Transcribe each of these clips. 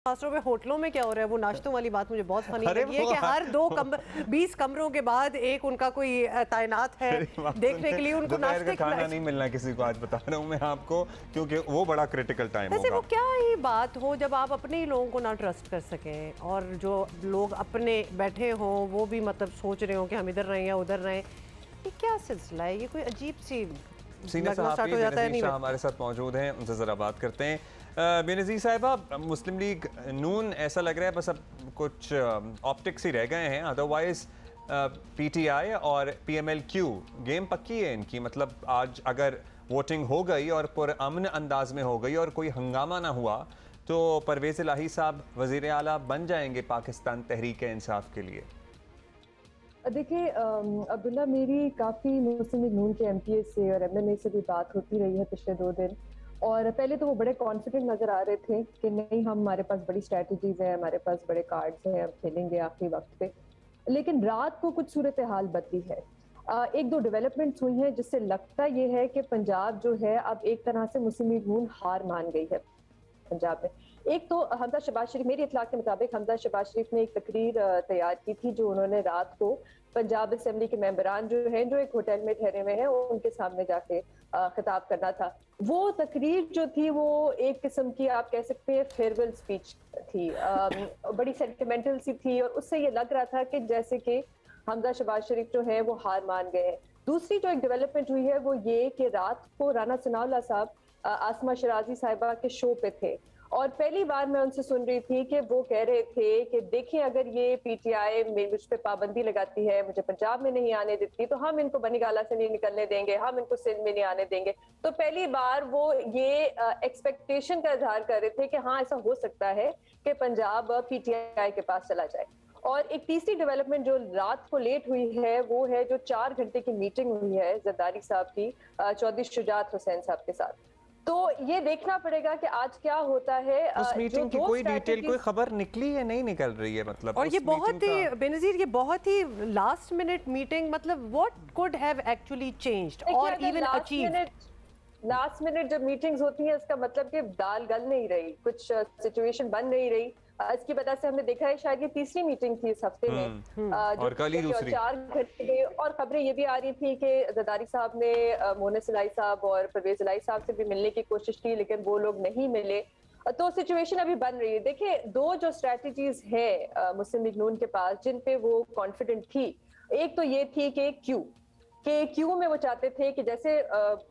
खासतौर पे होटलों में क्या हो रहा है, वो नाश्तों वाली बात मुझे बहुत फनी लगी है कि हर 20 कमरों के बाद एक उनका कोई तैनात है देखने के लिए उनको नाश्ते का खाना नहीं मिलना किसी को, आज बता रहा हूँ मैं आपको, क्योंकि वो बड़ा क्रिटिकल टाइम होगा। वो क्या ही बात हो जब आप अपने ही लोगों को ना ट्रस्ट कर सकें और जो लोग अपने बैठे हों वो भी मतलब सोच रहे हो कि हम इधर रहें या उधर रहें। ये क्या सिलसिला है? ये कोई अजीब सी सीनियर सहाफ़ी बेनज़ीर शाह हमारे साथ मौजूद हैं, उनसे ज़रा बात करते हैं। बेनज़ीर साहिबा, मुस्लिम लीग नून ऐसा लग रहा है बस अब कुछ ऑप्टिक्स ही रह गए हैं, अदरवाइज़ PTI और PMLQ गेम पक्की है इनकी। मतलब आज अगर वोटिंग हो गई और पुरअमन अंदाज में हो गई और कोई हंगामा ना हुआ तो परवेज़ इलाही साहब वज़ीर आला बन जाएंगे पाकिस्तान तहरीक इंसाफ के लिए। देखिए अब्दुल्ला, मेरी काफ़ी मुस्लिम लीग नून के MPA से और MNA से भी बात होती रही है पिछले 2 दिन, और पहले तो वो बड़े कॉन्फिडेंट नज़र आ रहे थे कि नहीं, हमारे पास बड़ी स्ट्रैटेजीज हैं, हमारे पास बड़े कार्ड्स हैं, हम खेलेंगे आखिरी वक्त पे। लेकिन रात को कुछ सूरत हाल बदली है। 1-2 डेवलपमेंट्स हुई हैं जिससे लगता ये है कि पंजाब जो है अब एक तरह से मुस्लिम लीग नून हार मान गई है पंजाब में। एक तो हमजा शहबाज शरीफ, मेरी इत्तला के मुताबिक हमजा शहबाज शरीफ ने एक तकरीर तैयार की थी जो उन्होंने रात को पंजाब असेंबली के मेंबरान जो हैं, जो एक होटल में ठहरे हुए हैं, उनके सामने जाके खिताब करना था। वो तकरीर जो थी वो एक किस्म की आप कह सकते हैं फेयरवेल स्पीच थी, बड़ी सेंटिमेंटल सी थी, और उससे ये लग रहा था कि जैसे कि हमजा शहबाज शरीफ जो है वो हार मान गए हैं। दूसरी जो एक डेवलपमेंट हुई है वो ये कि रात को राना सनाउल्लाह साहब आसमा शराजी साहिबा के शो पे थे, और पहली बार मैं उनसे सुन रही थी कि वो कह रहे थे कि देखिए, अगर ये PTI मुझ पे पाबंदी लगाती है, मुझे पंजाब में नहीं आने देती, तो हम इनको बनीगाला से नहीं निकलने देंगे, हम इनको सिंध में नहीं आने देंगे। तो पहली बार वो ये एक्सपेक्टेशन का इजहार कर रहे थे कि हाँ, ऐसा हो सकता है कि पंजाब PTI के पास चला जाए। और एक तीसरी डेवलपमेंट जो रात को लेट हुई है वो है जो 4 घंटे की मीटिंग हुई है जरदारी साहब की चौधरी शुजात हुसैन साहब के साथ। तो ये देखना पड़ेगा कि आज क्या होता है। उस मीटिंग की कोई डिटेल, कोई खबर निकली है, नहीं निकल रही है मतलब। और ये बहुत ही बेनज़ीर, ये बहुत ही लास्ट मिनट मीटिंग, मतलब what could have actually changed और इवन अचीव्ड। लास्ट मिनट जब मीटिंग्स होती है इसका मतलब कि दाल गल नहीं रही, कुछ सिचुएशन बन नहीं रही। इसकी वजह से हमने देखा है शायद ये तीसरी मीटिंग थी इस हफ्ते में, और कल ही दूसरी। 4 घंटे। और खबरें ये भी आ रही थी कि जरदारी साहब ने मोहनिस इलाही साहब और परवेज इलाही साहब से भी मिलने की कोशिश की, लेकिन वो लोग नहीं मिले। तो सिचुएशन अभी बन रही है। देखिए, 2 जो स्ट्रेटजीज है मुस्लिम लीग नून के पास जिन पे वो कॉन्फिडेंट थी, एक तो ये थी कि क्यू में वो चाहते थे कि जैसे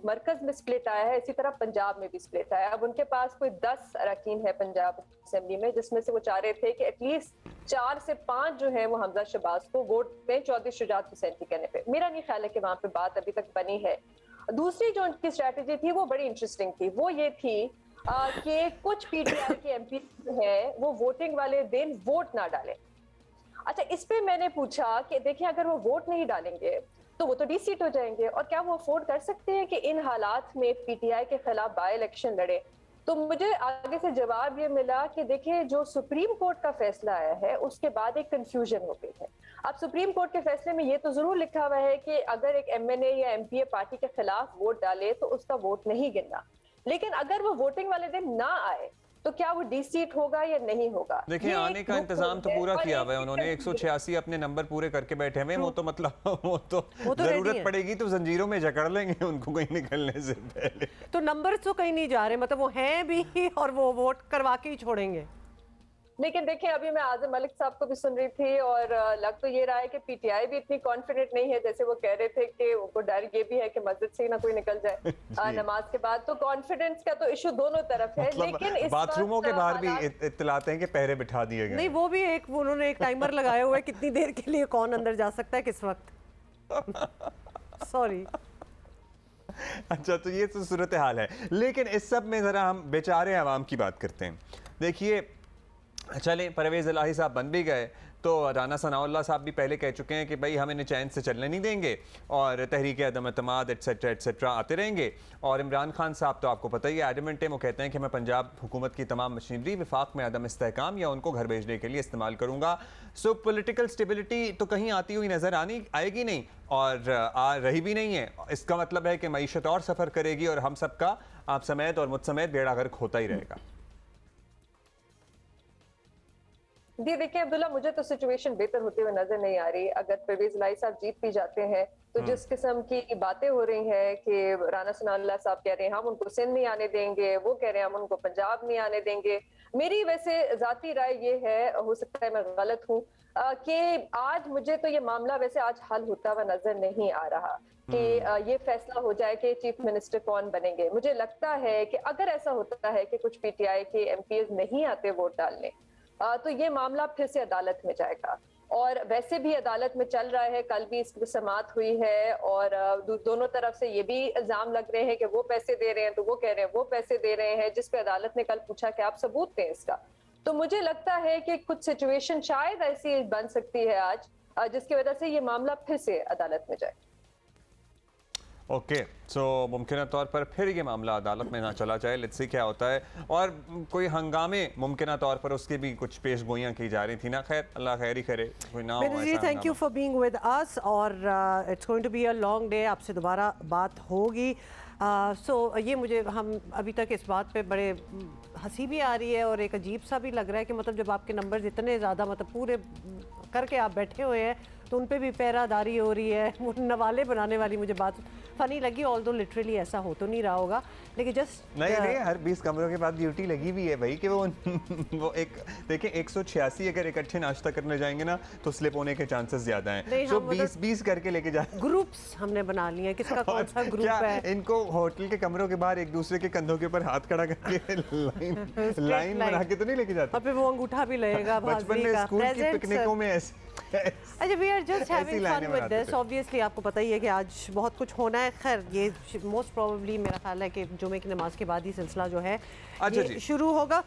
मरकज में स्प्लिट आया है इसी तरह पंजाब में भी स्प्लिट आया। अब उनके पास कोई 10 अरकान है पंजाब असेंबली में, जिसमें से वो चाह रहे थे कि एटलीस्ट 4 से 5 जो है वो हमजा शहबाज को वोट में चौधरी शुजात हुसैन के कहने पे। मेरा नहीं ख्याल है कि वहां पे बात अभी तक बनी है। दूसरी जो उनकी स्ट्रेटेजी थी वो बड़ी इंटरेस्टिंग थी। वो ये थी कि कुछ PTI के MP है वो वोटिंग वाले दिन वोट ना डालें। अच्छा, इस पे मैंने पूछा कि देखिए, अगर वो वोट नहीं डालेंगे तो वो तो डिसीट हो जाएंगे, और क्या वो अफोर्ड कर सकते हैं कि इन हालात में PTI के खिलाफ बाय इलेक्शन लड़े? तो मुझे आगे से जवाब ये मिला कि देखिए, जो सुप्रीम कोर्ट का फैसला आया है उसके बाद एक कंफ्यूजन हो गई है। अब सुप्रीम कोर्ट के फैसले में ये तो जरूर लिखा हुआ है कि अगर एक MNA या MPA पार्टी के खिलाफ वोट डाले तो उसका वोट नहीं गिनना, लेकिन अगर वो वोटिंग वाले दिन ना आए तो क्या वो डिसीट होगा या नहीं होगा? देखिए, आने का इंतजाम तो पूरा किया हुआ है उन्होंने, 186 अपने नंबर पूरे करके बैठे हुए। वो तो मतलब वो तो जरूरत पड़ेगी तो जंजीरों में जकड़ लेंगे उनको कहीं निकलने से पहले। तो नंबर तो कहीं नहीं जा रहे, मतलब वो हैं भी और वो वोट करवा के ही छोड़ेंगे। लेकिन देखिए, अभी मैं आज़म मलिक साहब को भी सुन रही थी, और लग तो ये रहा है कि PTI भी इतनी कॉन्फिडेंट नहीं है जैसे वो कह रहे थे कि उनको डर ये भी है कि मस्जिद से ही ना कोई निकल जाए नमाज के बाद। तो कॉन्फिडेंस का तो इशू दोनों तरफ है। मतलब लेकिन इस बाथरूमों के बाहर भी इत्तलाते हैं कि पहरे बिठा दिए गए। नहीं, वो भी एक उन्होंने एक टाइमर लगाया हुआ है कितनी देर के लिए कौन अंदर जा सकता है किस वक्त। सॉरी। अच्छा, तो ये तो सूरत हाल है, लेकिन इस सब में जरा हम बेचारे आवाम की बात करते हैं। देखिए, चले परवेज़ इलाही साहब बन भी गए तो राना सनाउल्लाह साहब भी पहले कह चुके हैं कि भाई हम इन्हें चैन से चलने नहीं देंगे और तहरीक अदम एतमाद एटसेट्रा आते रहेंगे। और इमरान खान साहब तो आपको पता ही है, एडमेंट है, वो कहते हैं कि मैं पंजाब हुकूमत की तमाम मशीनरी विफाक में अदम इस्तेहकाम या उनको घर भेजने के लिए इस्तेमाल करूँगा। सो पॉलिटिकल स्टेबिलिटी तो कहीं आती हुई नज़र आएगी नहीं, और आ रही भी नहीं है। इसका मतलब है कि मईशत और सफ़र करेगी और हम सबका, आप समेत और मुझ समेत, बेड़ा गर्क होता ही रहेगा। जी देखिए अब्दुल्ला, मुझे तो सिचुएशन बेहतर होते हुए नजर नहीं आ रही। अगर परवेज इलाही साहब जीत भी जाते हैं तो जिस किस्म की बातें हो रही हैं कि राना सनाउल्लाह साहब कह रहे हैं हम उनको सिंध नहीं आने देंगे, वो कह रहे हैं हम उनको पंजाब नहीं आने देंगे। मेरी वैसे जाती राय ये है, हो सकता है मैं गलत हूँ, कि आज मुझे तो ये मामला वैसे आज हल होता हुआ नजर नहीं आ रहा कि ये फैसला हो जाए कि चीफ मिनिस्टर कौन बनेंगे। मुझे लगता है कि अगर ऐसा होता है कि कुछ पीटीआई के एमपीएस नहीं आते वोट डालने, तो ये मामला फिर से अदालत में जाएगा। और वैसे भी अदालत में चल रहा है, कल भी इसकी समाअत हुई है और दोनों तरफ से ये भी इल्जाम लग रहे हैं कि वो पैसे दे रहे हैं, तो वो कह रहे हैं वो पैसे दे रहे हैं, जिस पे अदालत ने कल पूछा कि आप सबूत दें इसका। तो मुझे लगता है कि कुछ सिचुएशन शायद ऐसी बन सकती है आज, जिसकी वजह से ये मामला फिर से अदालत में जाए। ओके, सो मुमकिन तौर पर फिर ये मामला अदालत में ना चला जाए, लेट्स सी क्या होता है। और कोई हंगामे मुमकिन तौर पर उसकी भी कुछ पेश गोइयाँ की जा रही थी ना। खैर, अल्लाह खैर ही करे, कोई ना हो ऐसा। Thank you for being with us और it's going to be a long day. आपसे दोबारा बात होगी। सो ये मुझे हम अभी तक इस बात पे बड़े हंसी भी आ रही है और एक अजीब सा भी लग रहा है कि मतलब जब आपके नंबर्स इतने ज़्यादा मतलब पूरे करके आप बैठे हुए हैं तो उन पे भी पहरादारी हो रही है। वो नवाले बनाने वाली मुझे बात फनी लगी, ऑल्दो लिटरली ऐसा हो तो नहीं रहा होगा, लेकिन जस्ट नहीं हर 20 कमरों के बाद ड्यूटी लगी भी है भाई कि वो एक देखिए 186 अगर इकट्ठे नाश्ता करने जाएंगे ना तो स्लिप होने के चांसेस ज्यादा हैं। तो 20 करके लेके जा ग्रुप्स हमने बना लिए हैं, किसका कौन सा ग्रुप है। इनको होटल के कमरों के बाहर एक दूसरे के कंधों के ऊपर हाथ खड़ा करके लाइन बना के तो नहीं लेके जाते। और फिर वो अंगूठा भी लगेगा बचपन में स्कूल की पिकनिकों में ऐसे। अच्छा, we are just having fun with this. Obviously आपको पता ही है कि आज बहुत कुछ होना है। खैर, ये मोस्ट प्रोबेबली मेरा ख्याल है कि जुमे की नमाज के बाद ही सिलसिला जो है ये शुरू होगा।